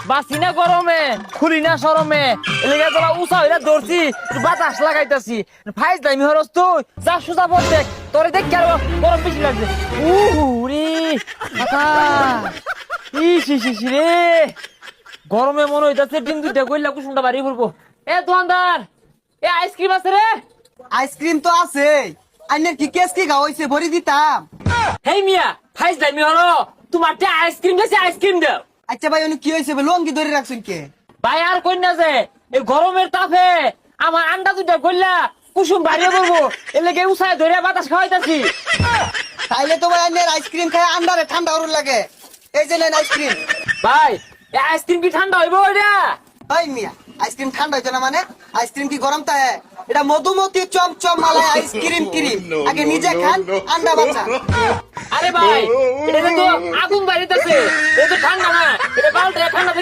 বাসি না গরমে খুলি না সরমে এলাকা তোরা উষা হইলা ধরছি বাতাস লাগাইতাছি ফাইজ দামি হরস তুই যা সুজা পর দেখ তোরে দেখ কেন গরম বেশি লাগছে রে ইস রে গরমে মনে হইতাছে ডিম দুইটা কইলা কুসুমটা বাড়ি পড়বো এ দোকানদার এ আইসক্রিম আছে রে আইসক্রিম তো আছে আইনের কি কেস কি গাওয়াইছে ভরি দিতাম। হেই মিয়া ফাইজ দামি হলো তোমার আইসক্রিম গেছে আইসক্রিম দাও আচ্ছা ভাই উনি কি হয়েছে লঙ্গি ধরে রাখছেন কে? ভাই আর কই না যে এই গরমের তাপে আমার আন্ডা দুইটা কইলা কুসুম বাড়িয়ে পড়বো এলাকে উষায় ধরে বাতাস খাওয়াইতাছি তাইলে তো ভাই আইনের আইসক্রিম খায় আন্ডারে ঠান্ডা করুন লাগে। এই যে নেন আইসক্রিম। ভাই এই আইসক্রিম কি ঠান্ডা হইব এটা ভাই মিয়া আইসক্রিম ঠান্ডা হইতো না মানে আইসক্রিম কি গরম তা এটা মধুমতি চমচম মালাই আইসক্রিম ক্রিম আগে নিজে খান আন্ডা বাঁচা। আরে ভাই এটা তো আগুন বাড়িতেছে এটা তো ঠান্ডা না এটা বালটা ঠান্ডা